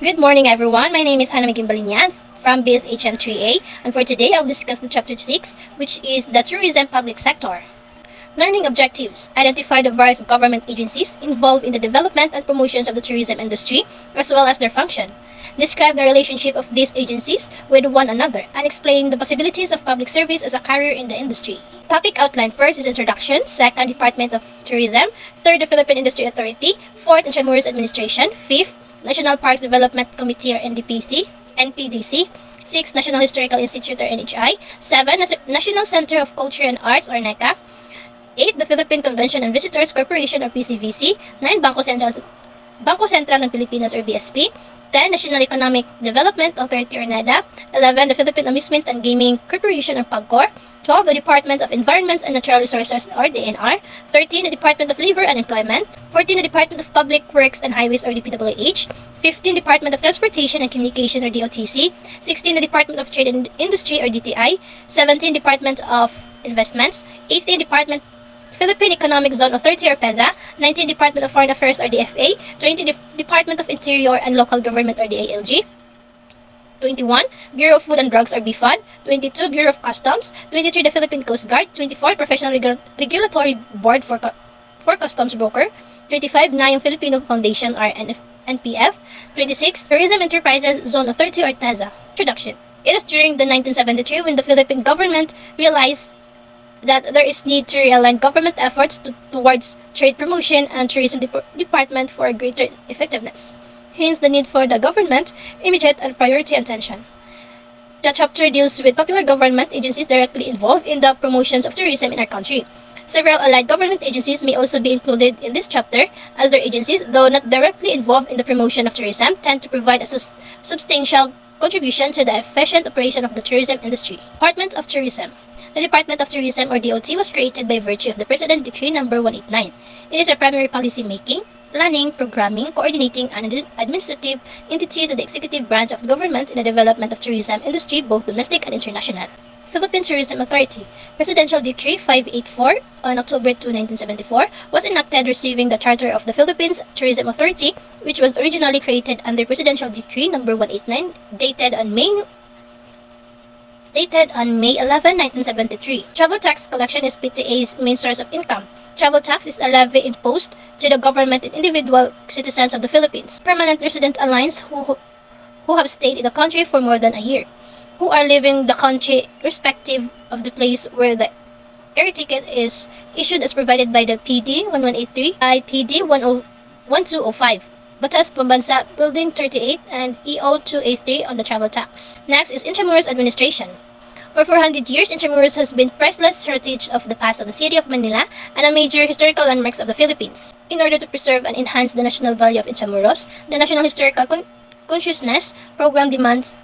Good morning, everyone. My name is Guimbaleña from BSHM3A, and for today, I'll discuss the Chapter 6, which is the Tourism Public Sector. Learning objectives. Identify the various government agencies involved in the development and promotions of the tourism industry, as well as their function. Describe the relationship of these agencies with one another, and explain the possibilities of public service as a career in the industry. Topic outline. First is introduction. Second, Department of Tourism. Third, the Philippine Industry Authority. Fourth, Intramuros Administration. Fifth, National Parks Development Committee or NPDC. 6. National Historical Institute or NHI. 7. National Center of Culture and Arts or NECA. 8. The Philippine Convention and Visitors Corporation or PCVC. 9. Bangko Sentral ng Pilipinas or BSP. 10. National Economic Development Authority or NEDA. 11. The Philippine Amusement and Gaming Corporation or PAGCOR. 12. The Department of Environment and Natural Resources or DNR. 13. The Department of Labor and Employment. 14. The Department of Public Works and Highways or DPWH. 15. Department of Transportation and Communication or DOTC. 16. The Department of Trade and Industry or DTI. 17. Department of Investments. 18. Department Philippine Economic Zone Authority or PEZA. 19. Department of Foreign Affairs or DFA. 20. Department of Interior and Local Government or DILG. 21. Bureau of Food and Drugs or BFOD. 22. Bureau of Customs. 23. The Philippine Coast Guard. 24. Professional Regulatory Board for Customs Broker. 25. Nayong Filipino Foundation or NPF. 26. Tourism Enterprises Zone Authority or TEZA. Introduction. It was during the 1973 when the Philippine government realized that there is need to realign government efforts towards trade promotion and tourism department for greater effectiveness. Hence, the need for the government immediate and priority attention. The chapter deals with popular government agencies directly involved in the promotions of tourism in our country. Several allied government agencies may also be included in this chapter, as their agencies, though not directly involved in the promotion of tourism, tend to provide a substantial contribution to the efficient operation of the tourism industry. Department of Tourism. The Department of Tourism or DOT was created by virtue of the President Decree No. 189. It is a primary policy making, planning, programming, coordinating, and administrative entity to the executive branch of government in the development of tourism industry, both domestic and international. Philippine Tourism Authority. Presidential Decree 584 on October 2, 1974 was enacted receiving the Charter of the Philippines Tourism Authority, which was originally created under Presidential Decree No. 189 dated on May 11, 1973. Travel tax collection is PTA's main source of income. Travel tax is a levy imposed to the government and individual citizens of the Philippines, permanent resident allies who have stayed in the country for more than a year, who are leaving the country irrespective of the place where the air ticket is issued as provided by the PD 1183, IPD 1205. Batas Pambansa Building 38 and EO 283 on the travel tax. Next is Intramuros Administration. For 400 years, Intramuros has been priceless heritage of the past of the city of Manila and a major historical landmarks of the Philippines. In order to preserve and enhance the national value of Intramuros, the National Historical Consciousness Program demands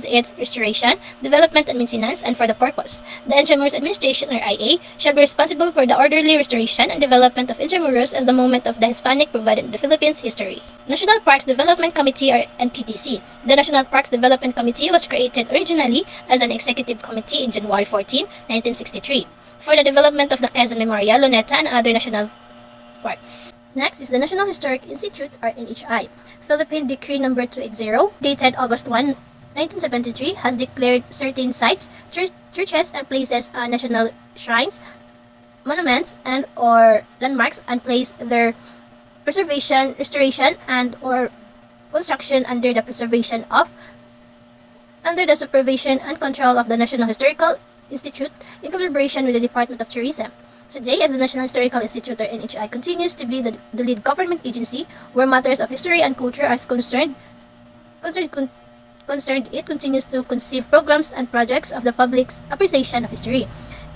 its restoration, development, and maintenance, and for the purpose, the Intramuros Administration or IA shall be responsible for the orderly restoration and development of Intramuros as the moment of the Hispanic provided in the Philippines history. National Parks Development Committee or NPDC. The National Parks Development Committee was created originally as an executive committee in January 14, 1963, for the development of the Quezon Memorial, Luneta, and other national parks. Next is the National Historic Institute or NHI. Philippine Decree No. 280, dated August 1, 1973, has declared certain sites, churches, and places as national shrines, monuments, and or landmarks, and placed their preservation, restoration, and or construction under the supervision and control of the National Historical Institute in collaboration with the Department of Tourism. Today, as the National Historical Institute or NHI continues to be the lead government agency where matters of history and culture are concerned, it continues to conceive programs and projects of the public's appreciation of history,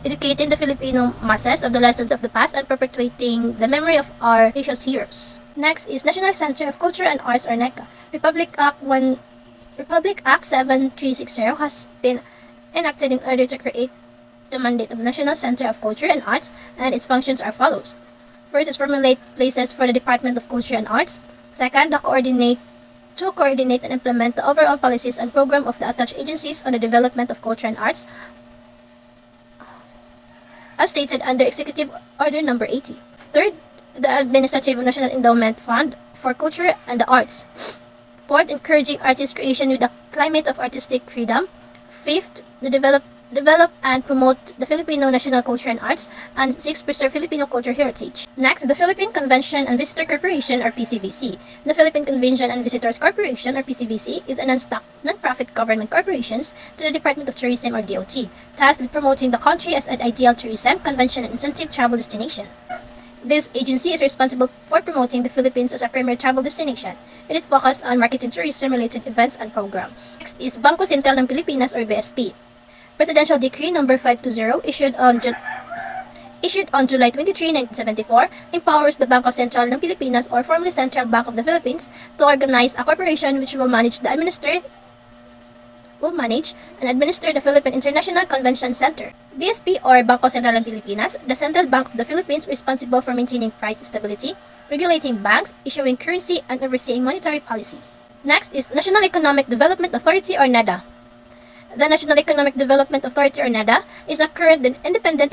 educating the Filipino masses of the lessons of the past and perpetuating the memory of our nation's heroes. Next is National Center of Culture and Arts or NECA. Republic Act 7360 has been enacted in order to create the mandate of the National Center of Culture and Arts, and its functions are follows. First is formulate places for the Department of Culture and Arts. Second, to coordinate and implement the overall policies and program of the attached agencies on the development of culture and arts, as stated under Executive Order No. 80. Third, the Administrative National Endowment Fund for Culture and the Arts. Fourth, encouraging artist creation with a climate of artistic freedom. Fifth, develop and promote the Filipino national culture and arts. And sixth, preserve Filipino culture heritage. Next, the Philippine Convention and Visitor Corporation or PCVC. The Philippine Convention and Visitors Corporation or PCVC is a non-profit government corporation to the Department of Tourism or DOT, tasked with promoting the country as an ideal tourism, convention, and incentive travel destination. This agency is responsible for promoting the Philippines as a premier travel destination. It is focused on marketing tourism-related events and programs. Next is Bangko Sentral ng Pilipinas or BSP. Presidential Decree No. 520 issued on July 23, 1974 empowers the Bangko Sentral ng Pilipinas or formerly Central Bank of the Philippines to organize a corporation which will manage and administer the Philippine International Convention Center. BSP or Bangko Sentral ng Pilipinas, the Central Bank of the Philippines responsible for maintaining price stability, regulating banks, issuing currency, and overseeing monetary policy. Next is National Economic Development Authority or NEDA. The National Economic Development Authority or NEDA is a current and independent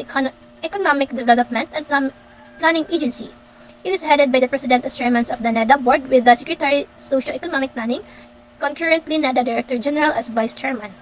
economic development and planning agency. It is headed by the President as chairman of the NEDA board with the Secretary Socio-Economic Planning, concurrently NEDA Director General as Vice Chairman.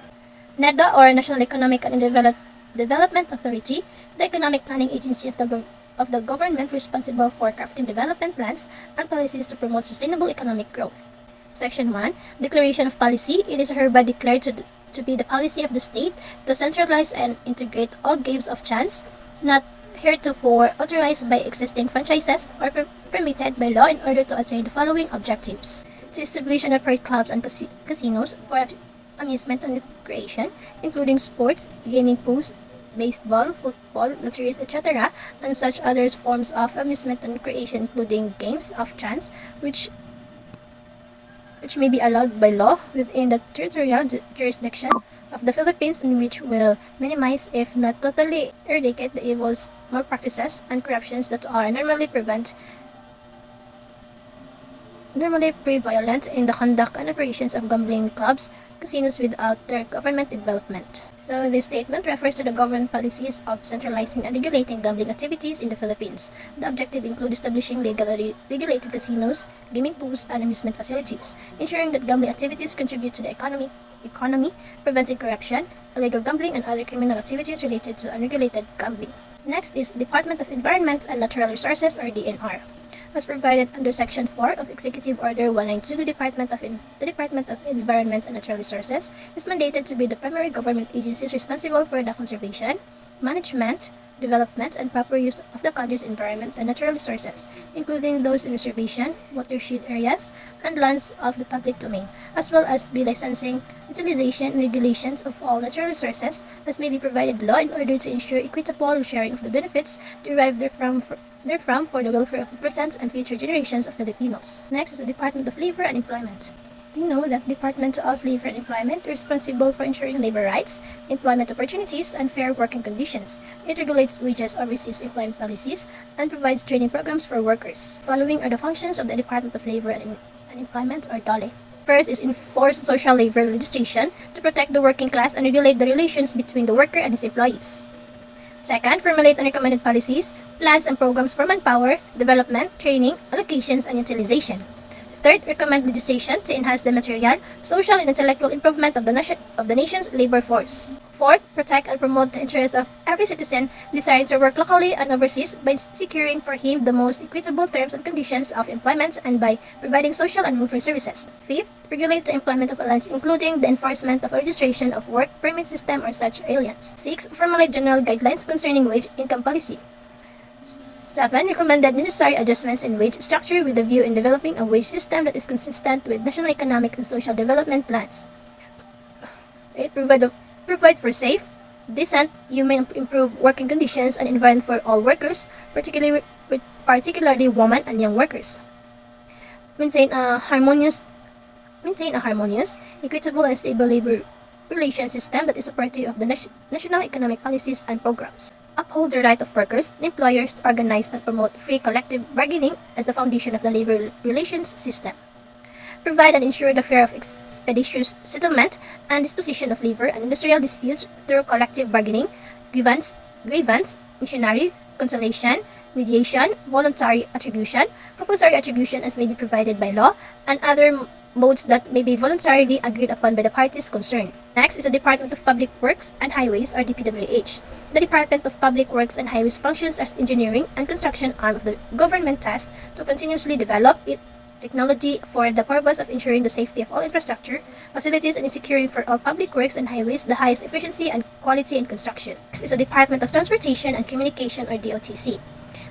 NEDA or National Economic and Development Authority, the economic planning agency of the government responsible for crafting development plans and policies to promote sustainable economic growth. Section 1. Declaration of Policy. It is hereby declared to be the policy of the state to centralize and integrate all games of chance not heretofore authorized by existing franchises or permitted by law in order to attain the following objectives. To establish and operate clubs and casinos for amusement and recreation, including sports, gaming pools, baseball, football, lotteries, etc., and such other forms of amusement and recreation, including games of chance, which may be allowed by law within the territorial jurisdiction of the Philippines, and which will minimize, if not totally eradicate, the evils, malpractices, and corruptions that are normally prevalent in the conduct and operations of gambling clubs, casinos without their government involvement. So this statement refers to the government policies of centralizing and regulating gambling activities in the Philippines. The objective includes establishing legally regulated casinos, gaming pools, and amusement facilities, ensuring that gambling activities contribute to the economy, preventing corruption, illegal gambling, and other criminal activities related to unregulated gambling. Next is Department of Environment and Natural Resources or DNR. Was provided under Section 4 of Executive Order 192, the Department of Environment and Natural Resources is mandated to be the primary government agencies responsible for the conservation, management, development, and proper use of the country's environment and natural resources, including those in reservation, watershed areas, and lands of the public domain, as well as be licensing, utilization, and regulations of all natural resources as may be provided law in order to ensure equitable sharing of the benefits derived therefrom for the welfare of the present and future generations of Filipinos. Next is the Department of Labor and Employment. We know that Department of Labor and Employment is responsible for ensuring labor rights, employment opportunities, and fair working conditions. It regulates wages, oversees employment policies, and provides training programs for workers. Following are the functions of the Department of Labor and Employment or DOLE. First is enforce social labor legislation to protect the working class and regulate the relations between the worker and his employees. Second, formulate and recommended policies, plans, and programs for manpower, development, training, allocations, and utilization. Third, recommend legislation to enhance the material, social, and intellectual improvement of the nation's labor force. Fourth, protect and promote the interests of every citizen desiring to work locally and overseas by securing for him the most equitable terms and conditions of employment and by providing social and welfare services. Fifth, regulate the employment of aliens, including the enforcement of registration of work permit system or such aliens. Sixth, formulate general guidelines concerning wage income policy. 7. Recommended necessary adjustments in wage structure with a view in developing a wage system that is consistent with national economic and social development plans. 8. Provide for safe, decent, human, improved working conditions and environment for all workers, particularly women and young workers. Maintain a harmonious, equitable, and stable labor relations system that is supportive of the national economic policies and programs. Uphold the right of workers and employers to organize and promote free collective bargaining as the foundation of the labor relations system. Provide and ensure the fair of expeditious settlement and disposition of labor and industrial disputes through collective bargaining, grievance, missionary, conciliation, mediation, voluntary attribution, compulsory attribution as may be provided by law, and other modes that may be voluntarily agreed upon by the parties concerned. Next is the Department of Public Works and Highways, or DPWH. The Department of Public Works and Highways functions as engineering and construction arm of the government tasked to continuously develop its technology for the purpose of ensuring the safety of all infrastructure, facilities, and securing for all public works and highways the highest efficiency and quality in construction. Next is the Department of Transportation and Communication, or DOTC.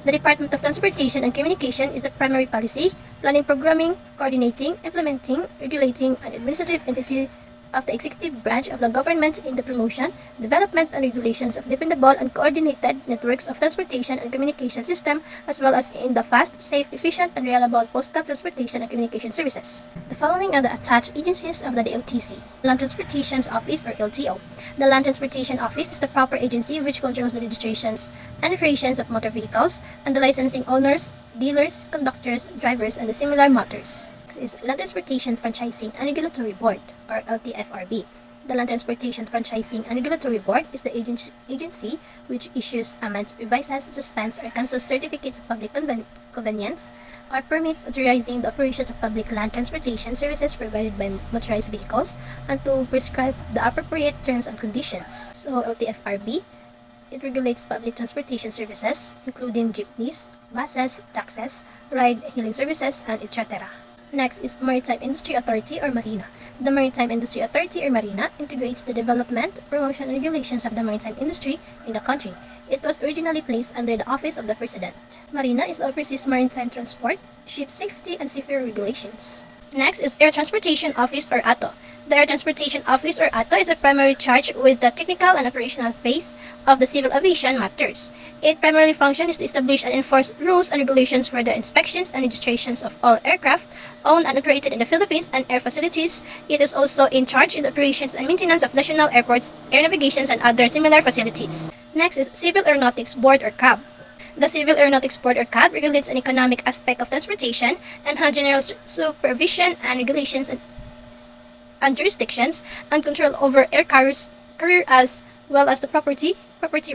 The Department of Transportation and Communication is the primary policy, planning, programming, coordinating, implementing, regulating, and administrative entity of the executive branch of the government in the promotion, development, and regulations of dependable and coordinated networks of transportation and communication system, as well as in the fast, safe, efficient, and reliable postal transportation and communication services. The following are the attached agencies of the DOTC. Land Transportation Office, or LTO. The Land Transportation Office is the proper agency which controls the registrations and operations of motor vehicles and the licensing owners, dealers, conductors, drivers, and the similar matters. Is Land Transportation Franchising and Regulatory Board, or LTFRB. The Land Transportation Franchising and Regulatory Board is the agency which issues, amends, revises, suspends, or cancels certificates of public convenience or permits authorizing the operations of public land transportation services provided by motorized vehicles and to prescribe the appropriate terms and conditions. So LTFRB, it regulates public transportation services, including jeepneys, buses, taxis, ride-hailing services, and etc. Next is Maritime Industry Authority, or Marina. The Maritime Industry Authority, or Marina, integrates the development, promotion, and regulations of the maritime industry in the country. It was originally placed under the Office of the President. Marina is oversees maritime transport, ship safety, and seafarer regulations. Next is Air Transportation Office, or ATO. The Air Transportation Office, or ATO, is a primary charge with the technical and operational phase of the civil aviation matters. Its primary function is to establish and enforce rules and regulations for the inspections and registrations of all aircraft owned and operated in the Philippines and air facilities. It is also in charge in the operations and maintenance of national airports, air navigations, and other similar facilities. Next is Civil Aeronautics Board, or CAB. The Civil Aeronautics Board, or CAB, regulates an economic aspect of transportation and has general supervision and regulations and jurisdictions and control over air carriers as well as the property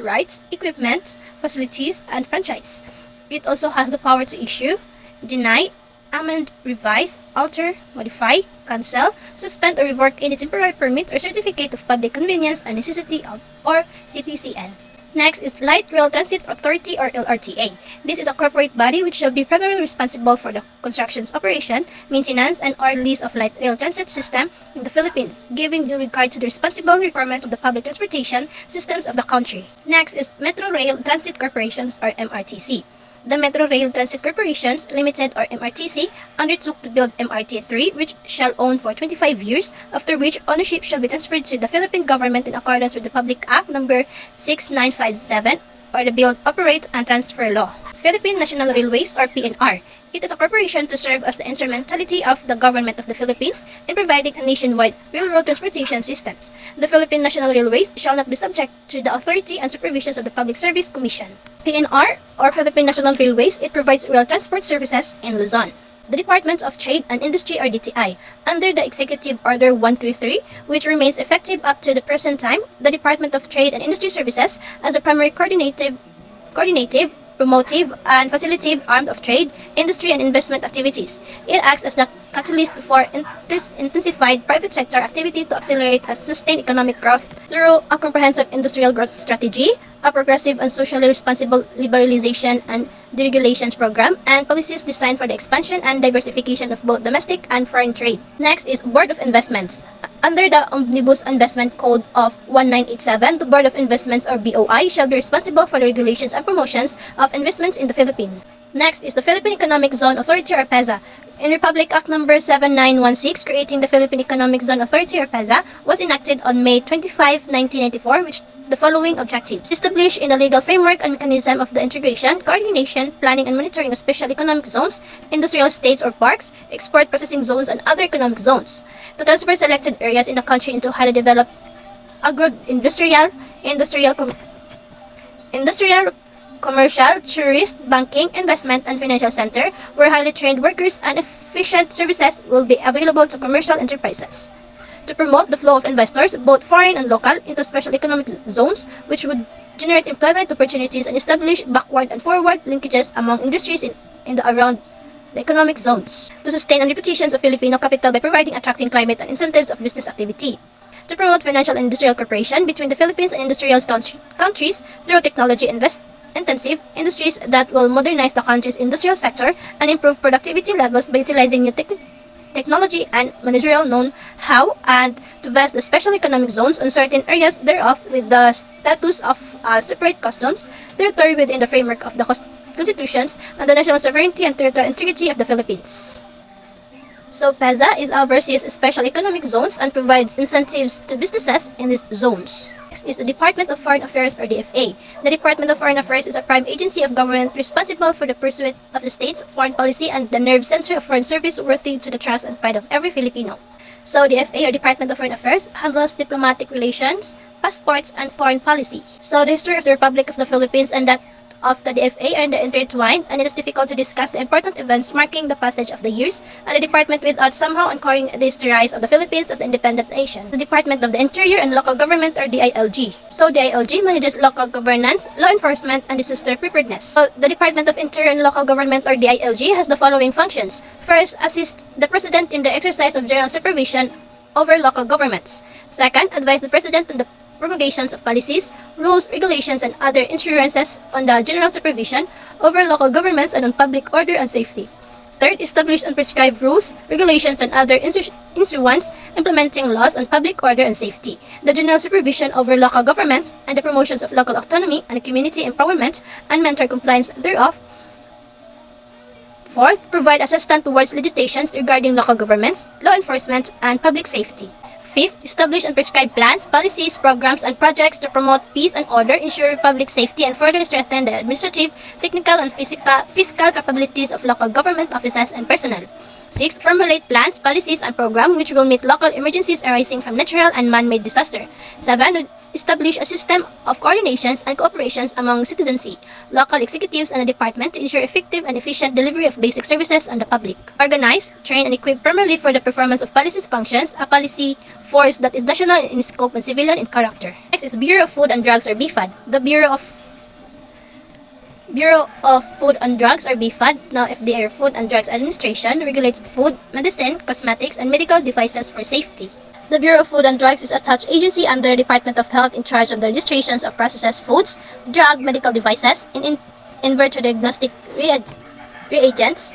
rights, equipment, facilities, and franchise. It also has the power to issue, deny, amend, revise, alter, modify, cancel, suspend, or revoke any temporary permit or certificate of public convenience and necessity or CPCN. Next is Light Rail Transit Authority, or LRTA. This is a corporate body which shall be primarily responsible for the construction's operation, maintenance, and or lease of light rail transit system in the Philippines, giving due regard to the responsible requirements of the public transportation systems of the country. Next is Metro Rail Transit Corporations, or MRTC. The Metro Rail Transit Corporations Limited, or MRTC, undertook to build MRT-3, which shall own for 25 years, after which ownership shall be transferred to the Philippine government in accordance with the Public Act No. 6957, or the Build, Operate, and Transfer Law. Philippine National Railways, or PNR. It is a corporation to serve as the instrumentality of the government of the Philippines in providing a nationwide railroad transportation systems. The Philippine National Railways shall not be subject to the authority and supervision of the Public Service Commission. PNR, or Philippine National Railways, it provides rail transport services in Luzon. The Department of Trade and Industry, or DTI, under the Executive Order 133, which remains effective up to the present time, the Department of Trade and Industry Services as a primary coordinative, promotive, and facilitative arm of trade, industry, and investment activities. It acts as the catalyst for intensified private sector activity to accelerate and sustain economic growth through a comprehensive industrial growth strategy, a progressive and socially responsible liberalization and deregulations program, and policies designed for the expansion and diversification of both domestic and foreign trade. Next is Board of Investments. Under the Omnibus Investment Code of 1987, the Board of Investments, or BOI, shall be responsible for the regulations and promotions of investments in the Philippines. Next is the Philippine Economic Zone Authority, or PEZA. In Republic Act No. 7916, creating the Philippine Economic Zone Authority, or PEZA, was enacted on May 25, 1994, which the following objectives: establish in the legal framework and mechanism of the integration, coordination, planning, and monitoring of special economic zones, industrial states or parks, export processing zones, and other economic zones; to transfer selected areas in the country into highly developed agro-industrial, commercial, tourist, banking, investment, and financial center, where highly trained workers and efficient services will be available to commercial enterprises; to promote the flow of investors, both foreign and local, into special economic zones, which would generate employment opportunities and establish backward and forward linkages among industries in the the economic zones, to sustain and reputations of Filipino capital by providing attracting climate and incentives of business activity, to promote financial and industrial cooperation between the Philippines and industrial countries through technology intensive industries that will modernize the country's industrial sector and improve productivity levels by utilizing new technology and managerial know-how, and to vest the special economic zones on certain areas thereof with the status of separate customs territory within the framework of the constitutions and the national sovereignty and territorial integrity of the Philippines. So PEZA is oversees special economic zones and provides incentives to businesses in these zones. Next is the Department of Foreign Affairs, or DFA. The Department of Foreign Affairs is a prime agency of government responsible for the pursuit of the state's foreign policy and the nerve center of foreign service worthy to the trust and pride of every Filipino. So DFA, or Department of Foreign Affairs, handles diplomatic relations, passports, and foreign policy. So the history of the Republic of the Philippines and that of the DFA are intertwined, and it is difficult to discuss the important events marking the passage of the years and the department without somehow anchoring the rise of the Philippines as an independent nation. The Department of the Interior and Local Government, or DILG. So DILG manages local governance, law enforcement, and disaster preparedness. So the Department of Interior and Local Government, or DILG, has the following functions. First, assist the President in the exercise of general supervision over local governments. Second, advise the President on the promulgations of policies, rules, regulations, and other insurances on the general supervision over local governments and on public order and safety. Third, establish and prescribe rules, regulations, and other instruments implementing laws on public order and safety, the general supervision over local governments, and the promotions of local autonomy and community empowerment and mentor compliance thereof. Fourth, provide assistance towards legislations regarding local governments, law enforcement, and public safety. Fifth, establish and prescribe plans, policies, programs, and projects to promote peace and order, ensure public safety, and further strengthen the administrative, technical, and fiscal capabilities of local government offices and personnel. Sixth, formulate plans, policies, and programs which will meet local emergencies arising from natural and man-made disaster. Seven, establish a system of coordinations and cooperations among citizenry, local executives, and the department to ensure effective and efficient delivery of basic services on the public. Organize, train, and equip primarily for the performance of policies functions, a policy force that is national in scope and civilian in character. Next is Bureau of Food and Drugs, or BFAD. The Bureau of Food and Drugs, or BFAD, now FDA, or Food and Drugs Administration, regulates food, medicine, cosmetics, and medical devices for safety. The Bureau of Food and Drugs is a attached agency under the Department of Health in charge of the registrations of processed foods, drug, medical devices, in vitro diagnostic reagents,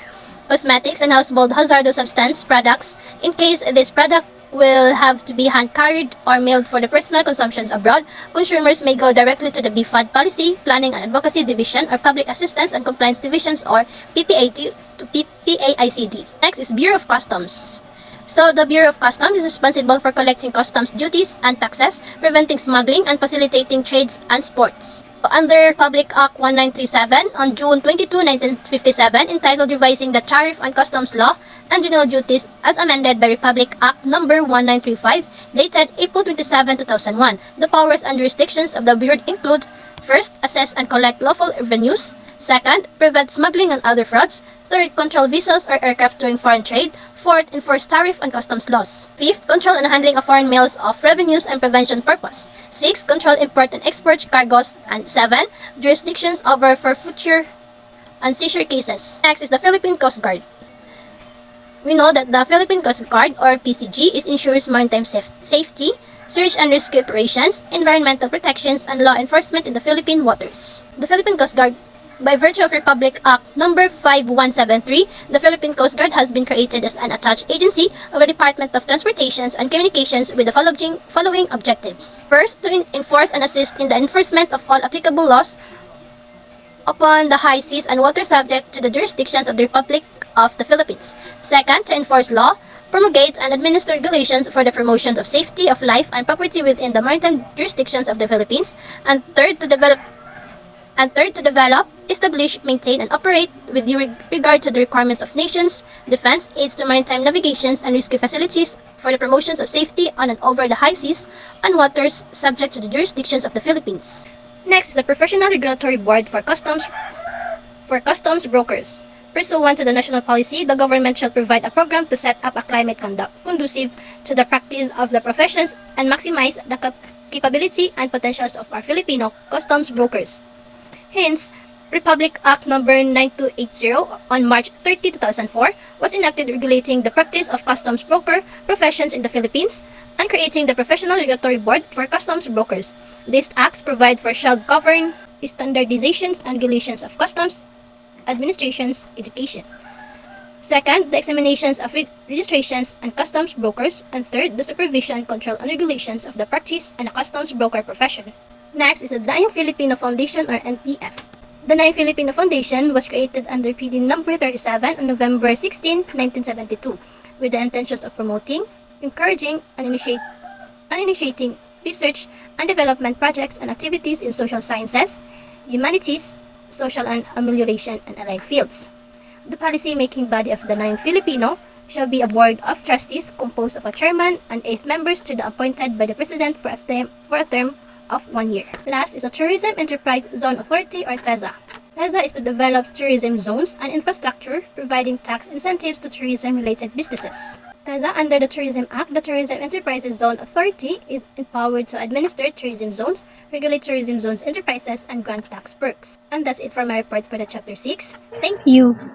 cosmetics, and household hazardous substance products. In case this product will have to be hand-carried or mailed for the personal consumptions abroad, consumers may go directly to the BFAD Policy, Planning and Advocacy Division, or Public Assistance and Compliance Divisions, or PPAT to PAICD. Next is Bureau of Customs. So the Bureau of Customs is responsible for collecting customs duties and taxes, preventing smuggling, and facilitating trades and sports. Under Public Act 1937 on June 22, 1957, entitled Revising the Tariff and Customs Law and General Duties as amended by Republic Act No. 1935, dated April 27, 2001. The powers and jurisdictions of the Bureau include: first, assess and collect lawful revenues; second, prevent smuggling and other frauds; third, control vessels or aircraft doing foreign trade; fourth, enforce tariff and customs laws; fifth, control and handling of foreign mails of revenues and prevention purpose; sixth, control import and export cargoes; and seven, jurisdictions over forfeiture and seizure cases. Next is the Philippine Coast Guard. We know that the Philippine Coast Guard, or PCG, ensures maritime safety, search and rescue operations, environmental protections, and law enforcement in the Philippine waters. The Philippine Coast Guard, by virtue of Republic Act No. 5173, the Philippine Coast Guard has been created as an attached agency of the Department of Transportation and Communications with the following objectives. First, to enforce and assist in the enforcement of all applicable laws upon the high seas and water subject to the jurisdictions of the Republic of the Philippines. Second, to enforce law, promulgate and administer regulations for the promotion of safety of life and property within the maritime jurisdictions of the Philippines. And third, to develop, establish, maintain, and operate with regard to the requirements of nations, defense, aids to maritime navigations, and rescue facilities for the promotions of safety on and over the high seas and waters subject to the jurisdictions of the Philippines. Next is the Professional Regulatory Board for Customs Brokers. Pursuant to the national policy, the government shall provide a program to set up a climate conducive to the practice of the professions and maximize the capability and potentials of our Filipino customs brokers. Hence, Republic Act No. 9280 on March 30, 2004 was enacted regulating the practice of customs broker professions in the Philippines and creating the Professional Regulatory Board for Customs Brokers. These acts provide for shall govern standardizations and regulations of customs administration's education. Second, the examinations of registrations and customs brokers. And third, the supervision, control, and regulations of the practice and the customs broker profession. Next is the Nayang Filipino Foundation or NPF. The Nayang Filipino Foundation was created under PD number 37 on November 16, 1972, with the intentions of promoting, encouraging, and initiating research and development projects and activities in social sciences, humanities, social and amelioration, and allied fields. The policy-making body of the Nayang Filipino shall be a board of trustees composed of a chairman and 8 members to be appointed by the president for a term of 1 year. Last is a Tourism Enterprise Zone Authority or TEZA. TEZA is to develop tourism zones and infrastructure, providing tax incentives to tourism-related businesses. TEZA, under the Tourism Act, the Tourism Enterprises Zone Authority is empowered to administer tourism zones, regulate tourism zones enterprises, and grant tax perks. And that's it for my report for the Chapter 6. Thank you.